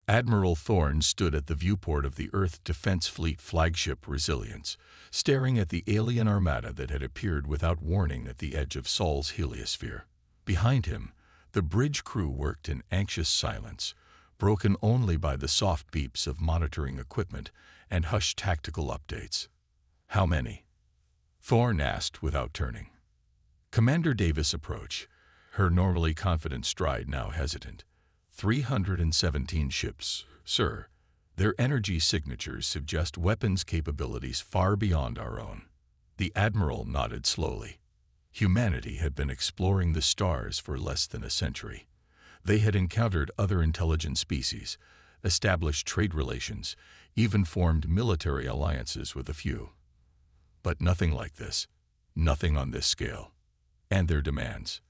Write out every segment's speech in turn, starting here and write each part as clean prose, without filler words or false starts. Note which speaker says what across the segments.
Speaker 1: Admiral Thorne stood at the viewport of the Earth Defense Fleet flagship Resilience, staring at the alien armada that had appeared without warning at the edge of Sol's heliosphere. Behind him, the bridge crew worked in anxious silence, broken only by the soft beeps of monitoring equipment and hushed tactical updates. "How many?" Thorne asked without turning. Commander Davis approached, her normally confident stride now hesitant. 317 ships, sir. Their energy signatures suggest weapons capabilities far beyond our own. The Admiral nodded slowly. Humanity had been exploring the stars for less than a century. They had encountered other intelligent species, established trade relations, even formed military alliances with a few. But nothing like this. Nothing on this scale. And their demands.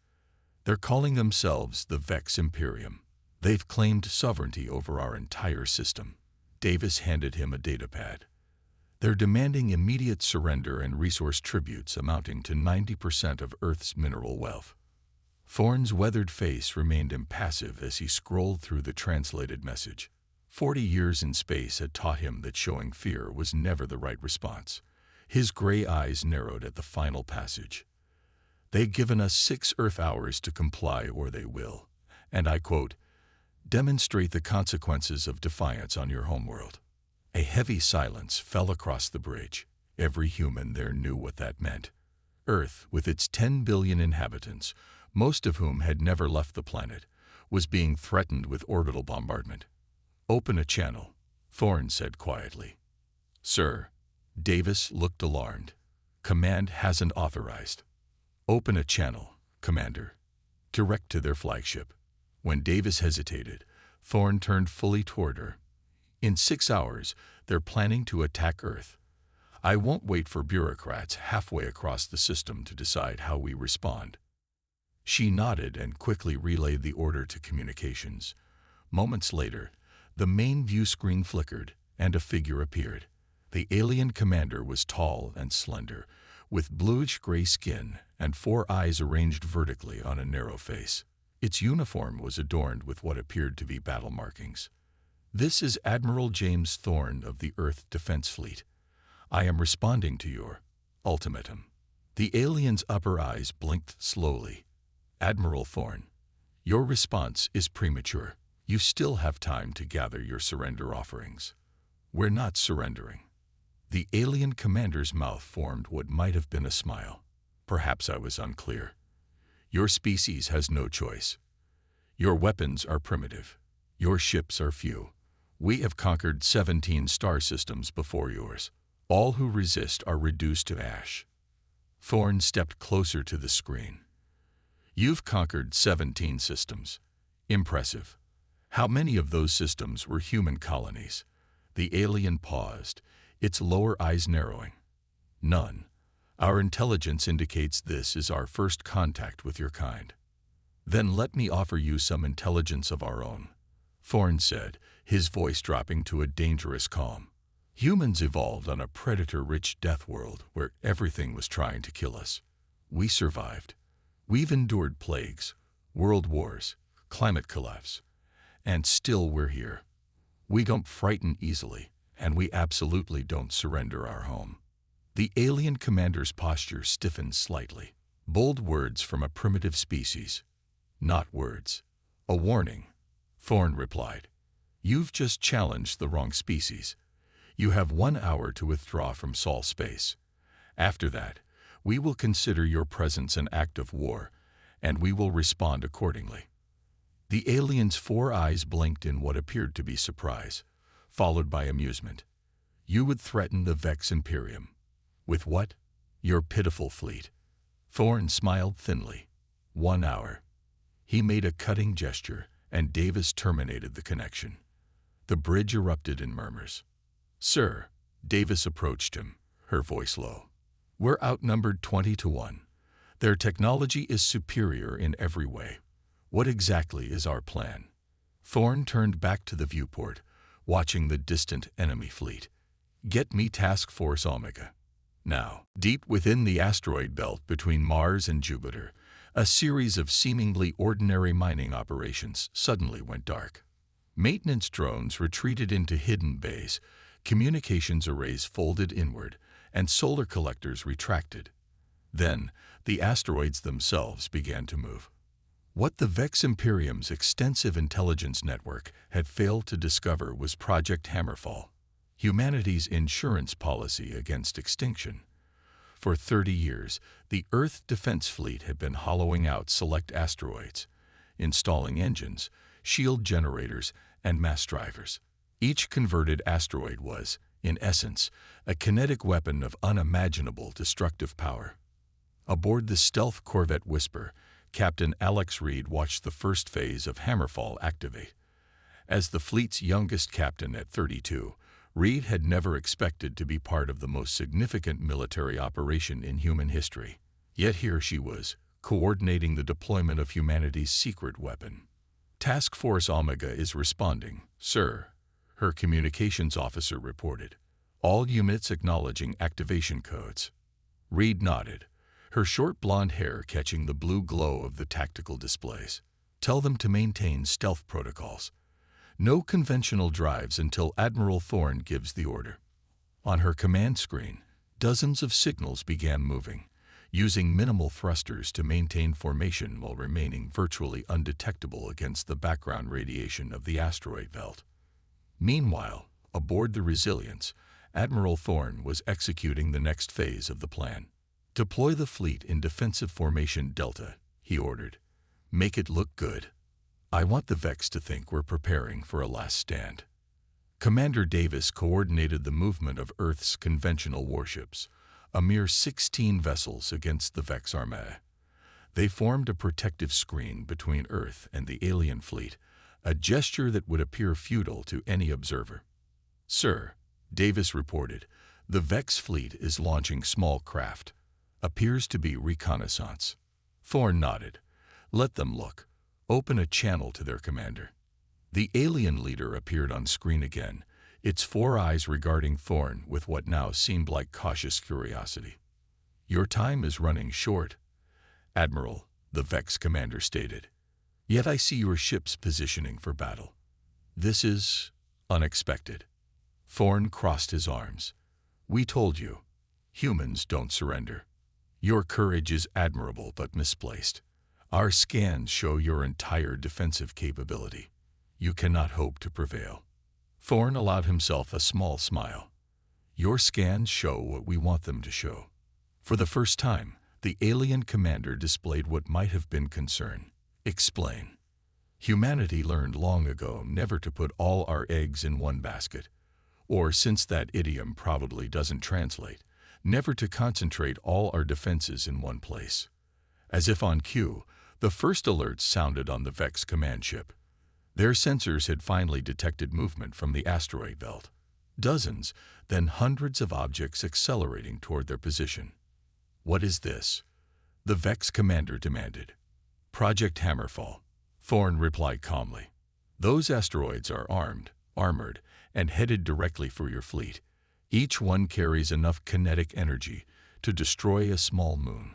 Speaker 1: They're calling themselves the Vex Imperium. They've claimed sovereignty over our entire system. Davis handed him a datapad. They're demanding immediate surrender and resource tributes amounting to 90% of Earth's mineral wealth. Thorne's weathered face remained impassive as he scrolled through the translated message. 40 years in space had taught him that showing fear was never the right response. His gray eyes narrowed at the final passage. "They've given us 6 Earth hours to comply or they will," and I quote, "demonstrate the consequences of defiance on your homeworld." A heavy silence fell across the bridge. Every human there knew what that meant. Earth, with its 10 billion inhabitants, most of whom had never left the planet, was being threatened with orbital bombardment. "Open a channel," Thorne said quietly. "Sir." Davis looked alarmed. "Command hasn't authorized." "Open a channel, Commander. Direct to their flagship." When Davis hesitated, Thorne turned fully toward her. "In 6 hours, they're planning to attack Earth. I won't wait for bureaucrats halfway across the system to decide how we respond." She nodded and quickly relayed the order to communications. Moments later, the main view screen flickered, and a figure appeared. The alien commander was tall and slender, with bluish-gray skin and 4 eyes arranged vertically on a narrow face. Its uniform was adorned with what appeared to be battle markings. "This is Admiral James Thorne of the Earth Defense Fleet. I am responding to your ultimatum." The alien's upper eyes blinked slowly. "Admiral Thorne, your response is premature. You still have time to gather your surrender offerings." "We're not surrendering." The alien commander's mouth formed what might have been a smile. "Perhaps I was unclear. Your species has no choice. Your weapons are primitive. Your ships are few. We have conquered 17 star systems before yours. All who resist are reduced to ash." Thorne stepped closer to the screen. "You've conquered 17 systems. Impressive. How many of those systems were human colonies?" The alien paused, its lower eyes narrowing. "None. Our intelligence indicates this is our first contact with your kind." "Then let me offer you some intelligence of our own," Thorne said, his voice dropping to a dangerous calm. "Humans evolved on a predator-rich death world where everything was trying to kill us. We survived. We've endured plagues, world wars, climate collapse, and still we're here. We don't frighten easily, and we absolutely don't surrender our home." The alien commander's posture stiffened slightly. Bold words from a primitive species. "Not words. A warning," Thorne replied. "You've just challenged the wrong species. You have 1 hour to withdraw from Sol space. After that, we will consider your presence an act of war, and we will respond accordingly." The alien's 4 eyes blinked in what appeared to be surprise, followed by amusement. "You would threaten the Vex Imperium. With what? Your pitiful fleet." Thorne smiled thinly. 1 hour. He made a cutting gesture, and Davis terminated the connection. The bridge erupted in murmurs. "Sir," Davis approached him, her voice low. "We're outnumbered 20 to 1. Their technology is superior in every way. What exactly is our plan?" Thorne turned back to the viewport, watching the distant enemy fleet. "Get me Task Force Omega." Now, deep within the asteroid belt between Mars and Jupiter, a series of seemingly ordinary mining operations suddenly went dark. Maintenance drones retreated into hidden bays, communications arrays folded inward, and solar collectors retracted. Then, the asteroids themselves began to move. What the Vex Imperium's extensive intelligence network had failed to discover was Project Hammerfall, humanity's insurance policy against extinction. For 30 years, the Earth Defense Fleet had been hollowing out select asteroids, installing engines, shield generators, and mass drivers. Each converted asteroid was, in essence, a kinetic weapon of unimaginable destructive power. Aboard the stealth corvette Whisper, Captain Alex Reed watched the first phase of Hammerfall activate. As the fleet's youngest captain at 32, Reed had never expected to be part of the most significant military operation in human history. Yet here she was, coordinating the deployment of humanity's secret weapon. Task Force Omega is responding, sir, her communications officer reported. All units acknowledging activation codes. Reed nodded, her short blonde hair catching the blue glow of the tactical displays. Tell them to maintain stealth protocols. No conventional drives until Admiral Thorne gives the order. On her command screen, dozens of signals began moving, using minimal thrusters to maintain formation while remaining virtually undetectable against the background radiation of the asteroid belt. Meanwhile, aboard the Resilience, Admiral Thorne was executing the next phase of the plan. Deploy the fleet in defensive formation Delta, he ordered. Make it look good. I want the Vex to think we're preparing for a last stand. Commander Davis coordinated the movement of Earth's conventional warships, a mere 16 vessels against the Vex Armada. They formed a protective screen between Earth and the alien fleet, a gesture that would appear futile to any observer. Sir, Davis reported, the Vex fleet is launching small craft. Appears to be reconnaissance. Thorne nodded. Let them look. Open a channel to their commander. The alien leader appeared on screen again, its four eyes regarding Thorne with what now seemed like cautious curiosity. Your time is running short, Admiral, the Vex commander stated. Yet I see your ships positioning for battle. This is unexpected. Thorne crossed his arms. We told you, humans don't surrender. Your courage is admirable but misplaced. Our scans show your entire defensive capability. You cannot hope to prevail. Thorne allowed himself a small smile. Your scans show what we want them to show. For the first time, the alien commander displayed what might have been concern. Explain. Humanity learned long ago never to put all our eggs in one basket. Or, since that idiom probably doesn't translate, never to concentrate all our defenses in one place. As if on cue, the first alerts sounded on the Vex command ship. Their sensors had finally detected movement from the asteroid belt. Dozens, then hundreds of objects accelerating toward their position. What is this? The Vex commander demanded. Project Hammerfall. Thorne replied calmly. Those asteroids are armored, and headed directly for your fleet. Each one carries enough kinetic energy to destroy a small moon.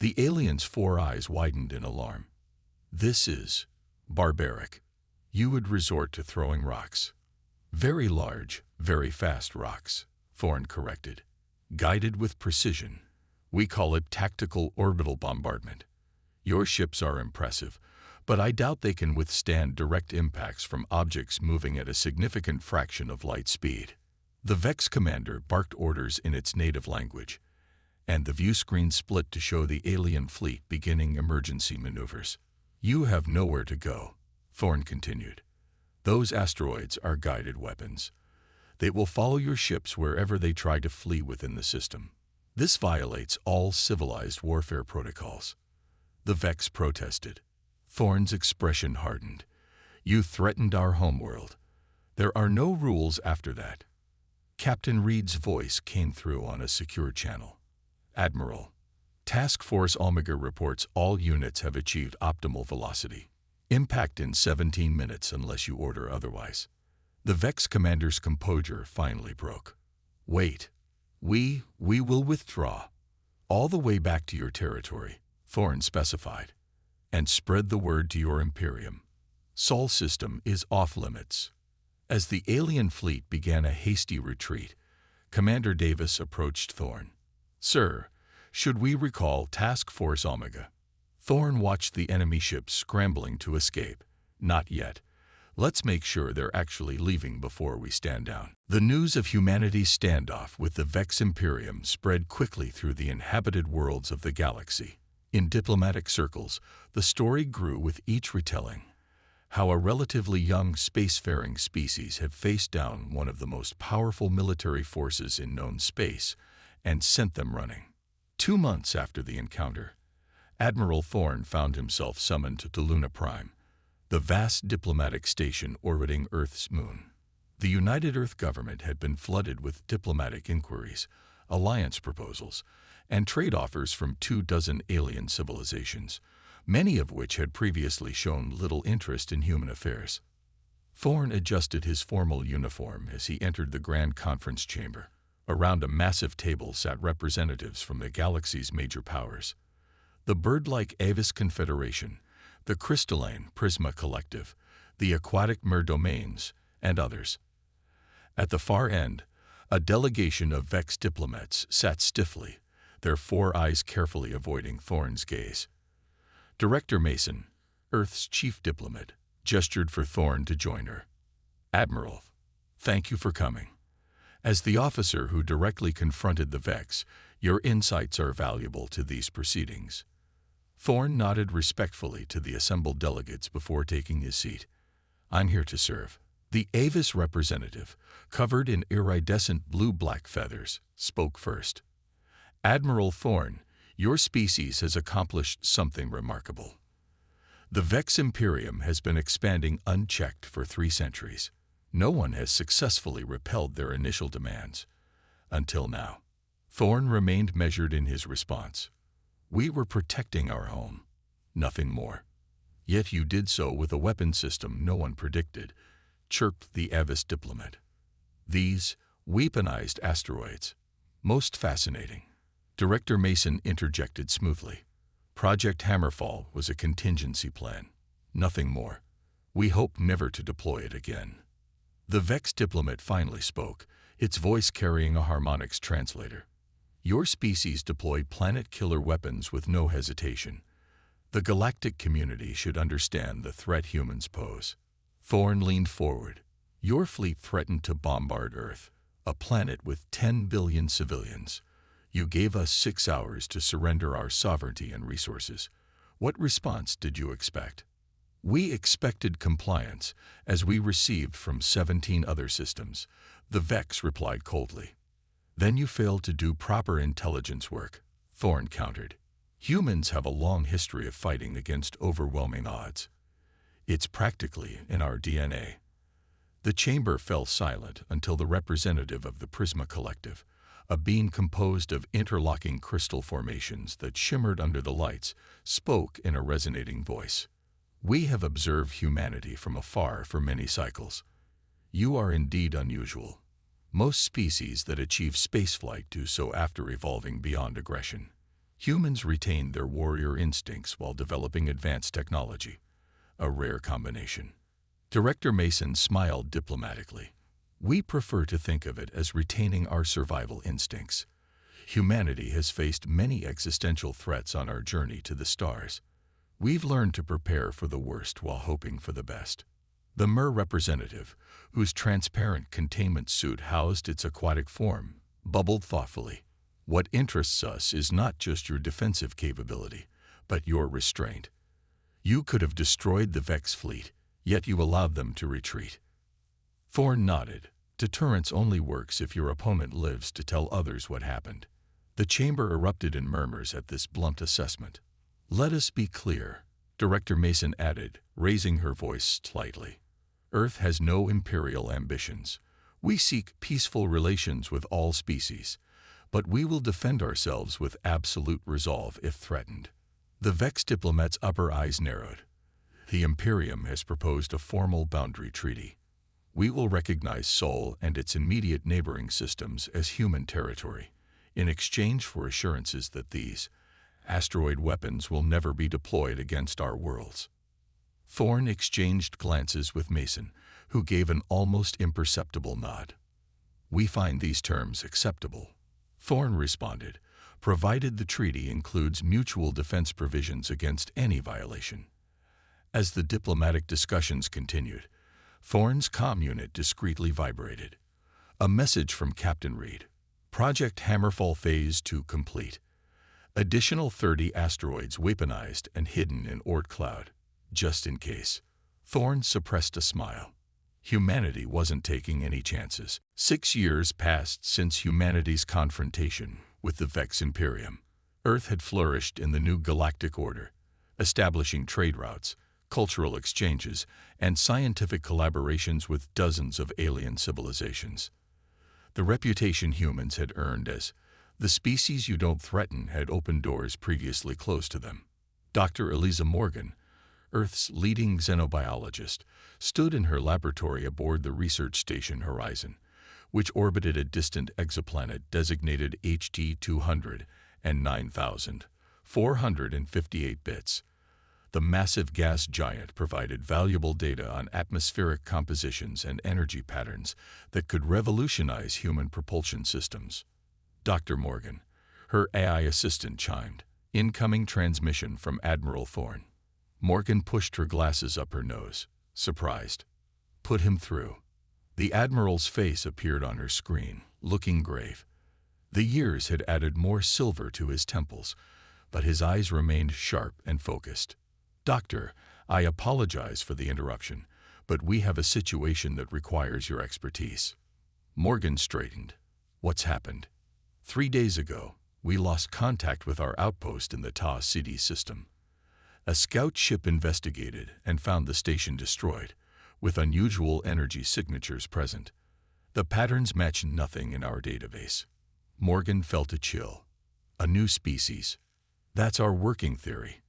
Speaker 1: The alien's four eyes widened in alarm. This is barbaric. You would resort to throwing rocks. Very large, very fast rocks, Thorne corrected. Guided with precision. We call it tactical orbital bombardment. Your ships are impressive, but I doubt they can withstand direct impacts from objects moving at a significant fraction of light speed. The Vex commander barked orders in its native language, and the view screen split to show the alien fleet beginning emergency maneuvers. You have nowhere to go, Thorne continued. Those asteroids are guided weapons. They will follow your ships wherever they try to flee within the system. This violates all civilized warfare protocols. The Vex protested. Thorne's expression hardened. You threatened our homeworld. There are no rules after that. Captain Reed's voice came through on a secure channel. Admiral, Task Force Omega reports all units have achieved optimal velocity. Impact in 17 minutes unless you order otherwise. The Vex commander's composure finally broke. Wait. We will withdraw. All the way back to your territory, Thorne specified. And spread the word to your Imperium. Sol system is off-limits. As the alien fleet began a hasty retreat, Commander Davis approached Thorne. "Sir, should we recall Task Force Omega?" Thorne watched the enemy ships scrambling to escape. "Not yet. Let's make sure they're actually leaving before we stand down." The news of humanity's standoff with the Vex Imperium spread quickly through the inhabited worlds of the galaxy. In diplomatic circles, the story grew with each retelling. How a relatively young spacefaring species had faced down one of the most powerful military forces in known space and sent them running. 2 months after the encounter, Admiral Thorne found himself summoned to Luna Prime, the vast diplomatic station orbiting Earth's moon. The United Earth government had been flooded with diplomatic inquiries, alliance proposals, and trade offers from 24 alien civilizations, many of which had previously shown little interest in human affairs. Thorne adjusted his formal uniform as he entered the Grand Conference Chamber. Around a massive table sat representatives from the galaxy's major powers: the bird-like Avis Confederation, the crystalline Prisma Collective, the aquatic Mer Domains, and others. At the far end, a delegation of Vex diplomats sat stiffly, their 4 eyes carefully avoiding Thorne's gaze. Director Mason, Earth's chief diplomat, gestured for Thorne to join her. "Admiral, thank you for coming. As the officer who directly confronted the Vex, your insights are valuable to these proceedings." Thorne nodded respectfully to the assembled delegates before taking his seat. "I'm here to serve." The Avis representative, covered in iridescent blue-black feathers, spoke first. "Admiral Thorne, your species has accomplished something remarkable. The Vex Imperium has been expanding unchecked for 3 centuries. No one has successfully repelled their initial demands. Until now." Thorne remained measured in his response. "We were protecting our home, nothing more. Yet you did so with a weapon system no one predicted," chirped the Avis diplomat. "These weaponized asteroids. Most fascinating." Director Mason interjected smoothly. "Project Hammerfall was a contingency plan, nothing more. We hope never to deploy it again." The Vex diplomat finally spoke, its voice carrying a harmonics translator. "Your species deployed planet-killer weapons with no hesitation. The galactic community should understand the threat humans pose." Thorne leaned forward. "Your fleet threatened to bombard Earth, a planet with 10 billion civilians. You gave us 6 hours to surrender our sovereignty and resources. What response did you expect?" "We expected compliance, as we received from 17 other systems," the Vex replied coldly. "Then you failed to do proper intelligence work," Thorne countered. "Humans have a long history of fighting against overwhelming odds. It's practically in our DNA." The chamber fell silent until the representative of the Prisma Collective, a being composed of interlocking crystal formations that shimmered under the lights, spoke in a resonating voice. "We have observed humanity from afar for many cycles. You are indeed unusual. Most species that achieve spaceflight do so after evolving beyond aggression. Humans retain their warrior instincts while developing advanced technology. A rare combination." Director Mason smiled diplomatically. "We prefer to think of it as retaining our survival instincts. Humanity has faced many existential threats on our journey to the stars. We've learned to prepare for the worst while hoping for the best." The Mer representative, whose transparent containment suit housed its aquatic form, bubbled thoughtfully. "What interests us is not just your defensive capability, but your restraint. You could have destroyed the Vex fleet, yet you allowed them to retreat." Thorne nodded. "Deterrence only works if your opponent lives to tell others what happened." The chamber erupted in murmurs at this blunt assessment. "Let us be clear," Director Mason added, raising her voice slightly. "Earth has no imperial ambitions. We seek peaceful relations with all species, but we will defend ourselves with absolute resolve if threatened." The Vex diplomat's upper eyes narrowed. "The Imperium has proposed a formal boundary treaty. We will recognize Sol and its immediate neighboring systems as human territory, in exchange for assurances that these asteroid weapons will never be deployed against our worlds." Thorne exchanged glances with Mason, who gave an almost imperceptible nod. "We find these terms acceptable," Thorne responded, "provided the treaty includes mutual defense provisions against any violation." As the diplomatic discussions continued, Thorne's comm unit discreetly vibrated. A message from Captain Reed. "Project Hammerfall Phase 2 complete. Additional 30 asteroids weaponized and hidden in Oort Cloud. Just in case." Thorne suppressed a smile. Humanity wasn't taking any chances. 6 years passed since humanity's confrontation with the Vex Imperium. Earth had flourished in the new galactic order, establishing trade routes, cultural exchanges, and scientific collaborations with dozens of alien civilizations. The reputation humans had earned as the species you don't threaten had opened doors previously closed to them. Dr. Eliza Morgan, Earth's leading xenobiologist, stood in her laboratory aboard the research station Horizon, which orbited a distant exoplanet designated HT 200 and 9,458 bits. The massive gas giant provided valuable data on atmospheric compositions and energy patterns that could revolutionize human propulsion systems. Dr. Morgan, her AI assistant, chimed. "Incoming transmission from Admiral Thorne." Morgan pushed her glasses up her nose, surprised. "Put him through." The Admiral's face appeared on her screen, looking grave. The years had added more silver to his temples, but his eyes remained sharp and focused. "Doctor, I apologize for the interruption, but we have a situation that requires your expertise." Morgan straightened. "What's happened?" 3 days ago, we lost contact with our outpost in the Ta City system. A scout ship investigated and found the station destroyed, with unusual energy signatures present. The patterns match nothing in our database. Morgan felt a chill. "A new species. That's our working theory.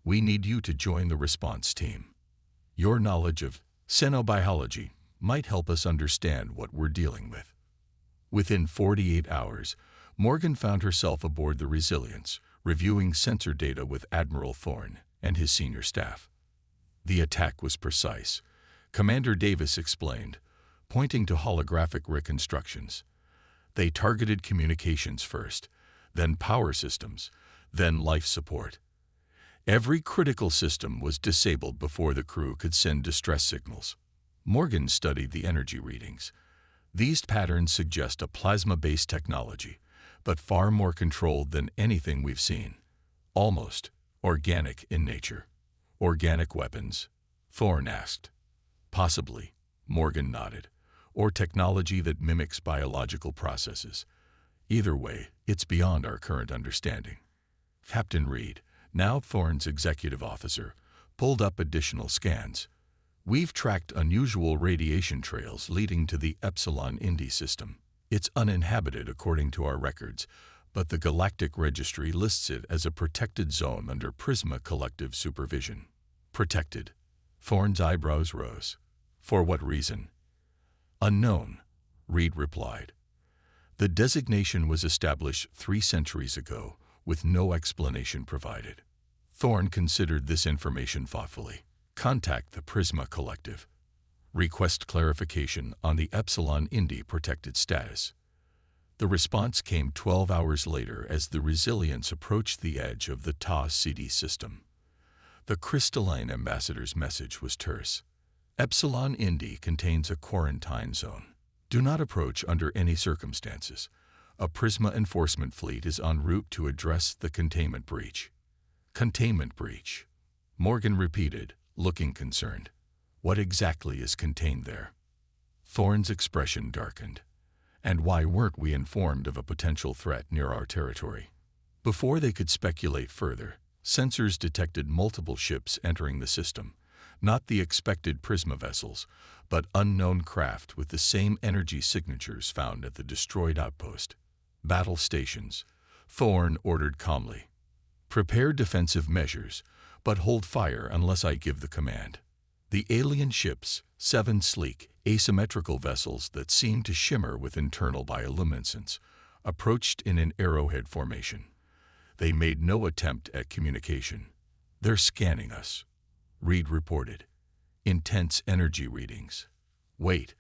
Speaker 1: We need you to join the response team. Your knowledge of xenobiology might help us understand what we're dealing with." Within 48 hours, Morgan found herself aboard the Resilience, reviewing sensor data with Admiral Thorne and his senior staff. The attack was precise, Commander Davis explained, pointing to holographic reconstructions. They targeted communications first, then power systems, then life support. Every critical system was disabled before the crew could send distress signals. Morgan studied the energy readings. These patterns suggest a plasma-based technology, but far more controlled than anything we've seen. Almost organic in nature. "Organic weapons?" Thorne asked. "Possibly," Morgan nodded, "or technology that mimics biological processes. Either way, it's beyond our current understanding." Captain Reed, now Thorne's executive officer, pulled up additional scans. "We've tracked unusual radiation trails leading to the Epsilon Indi system. It's uninhabited according to our records, but the Galactic Registry lists it as a protected zone under Prisma Collective supervision." "Protected?" Thorne's eyebrows rose. "For what reason?" "Unknown," Reed replied. "The designation was established 3 centuries ago, with no explanation provided." Thorne considered this information thoughtfully. "Contact the Prisma Collective. Request clarification on the Epsilon Indi protected status." The response came 12 hours later as the Resilience approached the edge of the Ta City system. The crystalline ambassador's message was terse. "Epsilon Indi contains a quarantine zone. Do not approach under any circumstances. A Prisma enforcement fleet is en route to address the containment breach." "Containment breach," Morgan repeated, looking concerned. "What exactly is contained there?" Thorne's expression darkened. "And why weren't we informed of a potential threat near our territory?" Before they could speculate further, sensors detected multiple ships entering the system, not the expected Prisma vessels, but unknown craft with the same energy signatures found at the destroyed outpost. "Battle stations," Thorne ordered calmly. "Prepare defensive measures, but hold fire unless I give the command." The alien ships, 7 sleek, asymmetrical vessels that seemed to shimmer with internal bioluminescence, approached in an arrowhead formation. They made no attempt at communication. "They're scanning us," Reed reported. Intense energy readings. Wait,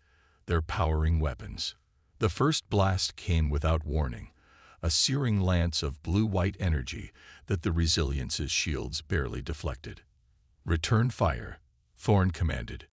Speaker 1: they're powering weapons. The first blast came without warning, a searing lance of blue-white energy that the Resilience's shields barely deflected. Return fire, Thorn commanded.